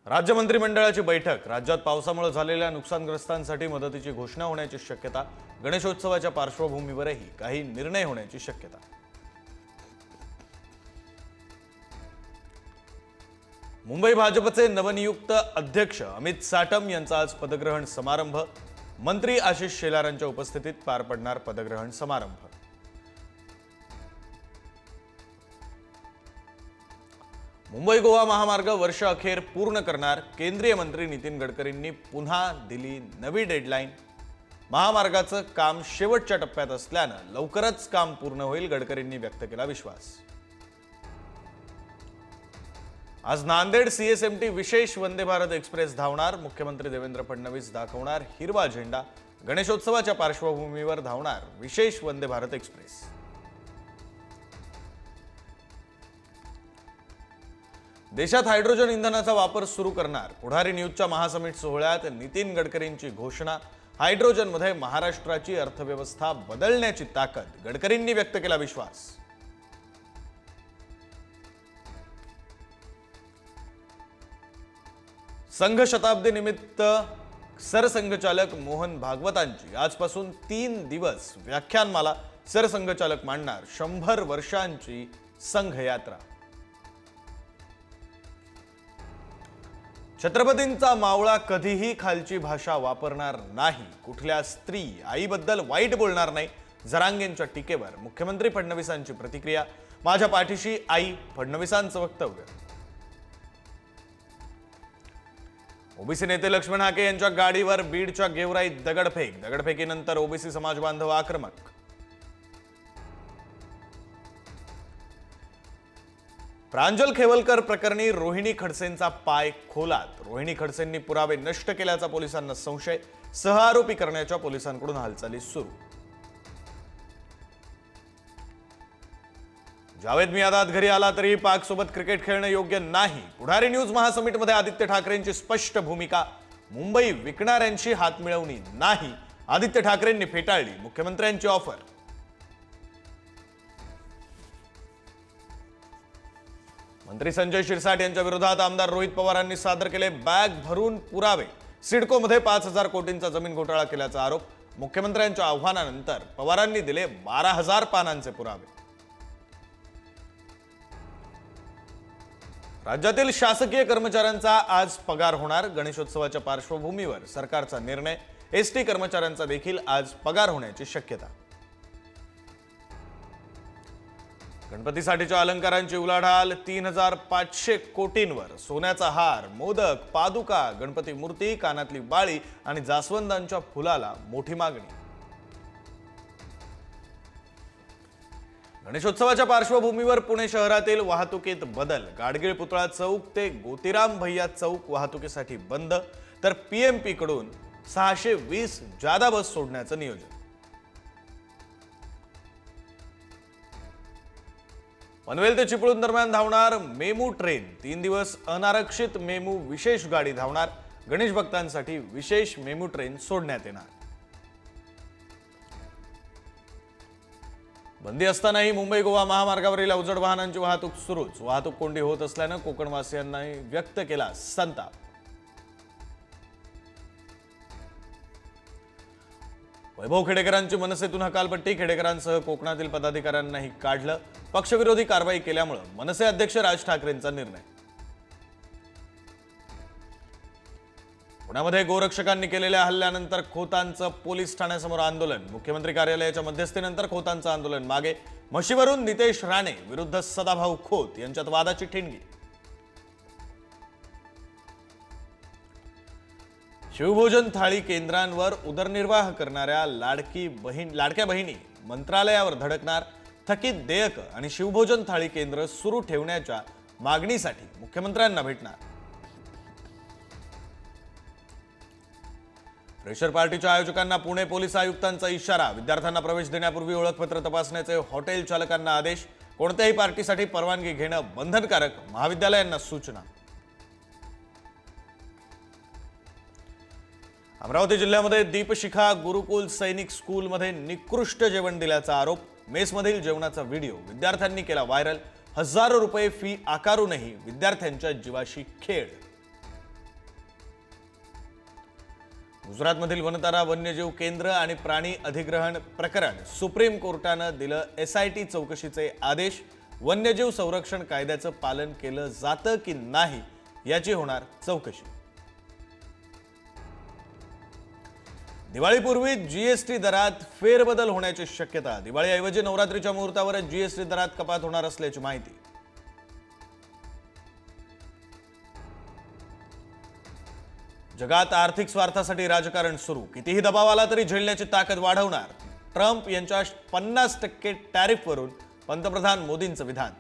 राज्य मंत्रिमंडळाची बैठक। राज्यात पावसामुळे झालेल्या नुकसानग्रस्तांसाठी मदतीची घोषणा होण्याची शक्यता। गणेशोत्सवाच्या पार्श्वभूमीवरही काही निर्णय होण्याची शक्यता। मुंबई भाजपचे नवनियुक्त अध्यक्ष अमित साटम यांचा आज पदग्रहण समारंभ। मंत्री आशिष शेलारांच्या उपस्थितीत पार पडणार पदग्रहण समारंभ। मुंबई गोवा महामार्ग वर्ष अखेर पूर्ण करणार। केंद्रीय मंत्री नितीन गडकरींनी पुन्हा दिली नवी डेडलाईन। महामार्गाचं काम शेवटच्या टप्प्यात असल्यानं लवकरच काम पूर्ण होईल, गडकरींनी व्यक्त केला विश्वास। आज नांदेड सीएसएमटी विशेष वंदे भारत एक्सप्रेस धावणार। मुख्यमंत्री देवेंद्र फडणवीस दाखवणार हिरवा झेंडा। गणेशोत्सवाच्या पार्श्वभूमीवर धावणार विशेष वंदे भारत एक्सप्रेस। देशात हायड्रोजन इंधनाचा वापर सुरू करणार। पुढारी न्यूजच्या महासमिट सोहळ्यात नितीन गडकरींची घोषणा। हायड्रोजनमध्ये महाराष्ट्राची अर्थव्यवस्था बदलण्याची ताकद, गडकरींनी व्यक्त केला विश्वास। संघ शताब्दी निमित्त सरसंघचालक मोहन भागवतांची आजपासून 3 दिवस व्याख्यानमाला। सरसंघचालक मांडणार 100 वर्षांची संघयात्रा। छत्रपतींचा मावळा कधीही खालची भाषा वापरणार नाही। कुठल्या स्त्री आईबद्दल वाईट बोलणार नाही। जरांगेंच्या टीकेवर मुख्यमंत्री फडणवीसांची प्रतिक्रिया। माझ्या पाठीशी आई, फडणवीसांचं वक्तव्य। ओबीसी नेते लक्ष्मण हाके यांच्या गाडीवर बीडच्या गेवराईत दगडफेक। दगडफेकीनंतर ओबीसी समाज बांधव आक्रमक। प्रांजल खेवलकर प्रकरणी रोहिणी खडसेंचा पाय खोलात। रोहिणी खडसेंनी पुरावे नष्ट केल्याचा पोलिसांना संशय। सहआरोपी करण्याच्या पोलिसांकडून हालचाली सुरू। जावेद मियादाद घरी आला तरी पाक सोबत क्रिकेट खेळणं योग्य नाही। पुढारी न्यूज महासमिटमध्ये आदित्य ठाकरेंची स्पष्ट भूमिका। मुंबई विकणाऱ्यांशी हात मिळवणी नाही, आदित्य ठाकरेंनी फेटाळली मुख्यमंत्र्यांची ऑफर। मंत्री संजय शिरसाट यांच्या विरोधात आमदार रोहित पवारांनी सादर केले बॅग भरून पुरावे। सिडकोमध्ये 5,000 कोटींचा जमीन घोटाळा केल्याचा आरोप। मुख्यमंत्र्यांच्या आव्हानानंतर पवारांनी दिले 12,000 पानांचे पुरावे। राज्यातील शासकीय कर्मचाऱ्यांचा आज पगार होणार। गणेशोत्सवाच्या पार्श्वभूमीवर सरकारचा निर्णय। एसटी कर्मचाऱ्यांचा देखील आज पगार होण्याची शक्यता। गणपतीसाठीच्या अलंकारांची उलाढाल 3,500 कोटींवर। सोन्याचा हार, मोदक, पादुका, गणपती मूर्ती, कानातली बाळी आणि जास्वंदांच्या फुलाला मोठी मागणी। गणेशोत्सवाच्या पार्श्वभूमीवर पुणे शहरातील वाहतुकीत बदल। गाडगीळ पुतळा चौक ते गोतीराम भैया चौक वाहतुकीसाठी बंद, तर पीएमपी कडून 620 जादा बस सोडण्याचं नियोजन। पनवेल ते चिपळूण दरम्यान धावणार मेमू ट्रेन। 3 दिवस अनारक्षित मेमू विशेष गाडी धावणार। गणेश भक्तांसाठी विशेष मेमू ट्रेन सोडण्यात येणार। बंदी असतानाही मुंबई गोवा महामार्गावरील अवजड वाहनांची वाहतूक सुरूच। वाहतूक कोंडी होत असल्यानं कोकणवासियांनी व्यक्त केला संताप। वैभव खेडेकरांची मनसेतून हकालपट्टी। खेडेकरांसह कोकणातील पदाधिकाऱ्यांनाही काढलं। पक्षविरोधी कारवाई केल्यामुळे मनसे अध्यक्ष राज ठाकरेंचा निर्णय। पुण्यामध्ये गोरक्षकांनी केलेल्या हल्ल्यानंतर खोतांचं पोलीस ठाण्यासमोर आंदोलन। मुख्यमंत्री कार्यालयाच्या मध्यस्थीनंतर खोतांचं आंदोलन मागे। म्हशीवरून नितेश राणे विरुद्ध सदाभाऊ खोत यांच्यात वादाची ठिणगी। शिवभोजन थाळी केंद्रांवर उदरनिर्वाह करणाऱ्या लाडक्या बहिणी मंत्रालयावर धडकणार। थकीत देयक आणि शिवभोजन थाळी केंद्र सुरू ठेवण्याच्या मागणीसाठी मुख्यमंत्र्यांना भेटणार। फ्रेशर पार्टीच्या आयोजकांना पुणे पोलीस आयुक्तांचा इशारा। विद्यार्थ्यांना प्रवेश देण्यापूर्वी ओळखपत्र तपासण्याचे हॉटेल चालकांना आदेश। कोणत्याही पार्टीसाठी परवानगी घेणं बंधनकारक, महाविद्यालयांना सूचना। अमरावती जिल्ह्यामध्ये दीपशिखा गुरुकुल सैनिक स्कूलमध्ये निकृष्ट जेवण दिल्याचा आरोप। मेसमधील जेवणाचा व्हिडिओ विद्यार्थ्यांनी केला व्हायरल। हजारो रुपये फी आकारूनही विद्यार्थ्यांच्या जीवाशी खेळ। गुजरातमधील वनतारा वन्यजीव केंद्र आणि प्राणी अधिग्रहण प्रकरण सुप्रीम कोर्टानं दिलं SIT चौकशीचे आदेश. वन्यजीव संरक्षण कायद्याचं पालन केलं जातं की नाही याची होणार चौकशी. दिवाळीपूर्वी GST दरात फेरबदल होण्याची शक्यता. दिवाळीऐवजी नवरात्रीच्या मुहूर्तावर GST दरात कपात होणार असल्याची माहिती. जगात आर्थिक स्वार्थासाठी राजकारण सुरू. कितीही दबाव आला तरी झेलण्याची ताकद वाढवणार. ट्रम्प यांच्या 50% टॅरिफवरून पंतप्रधान मोदींचं विधान.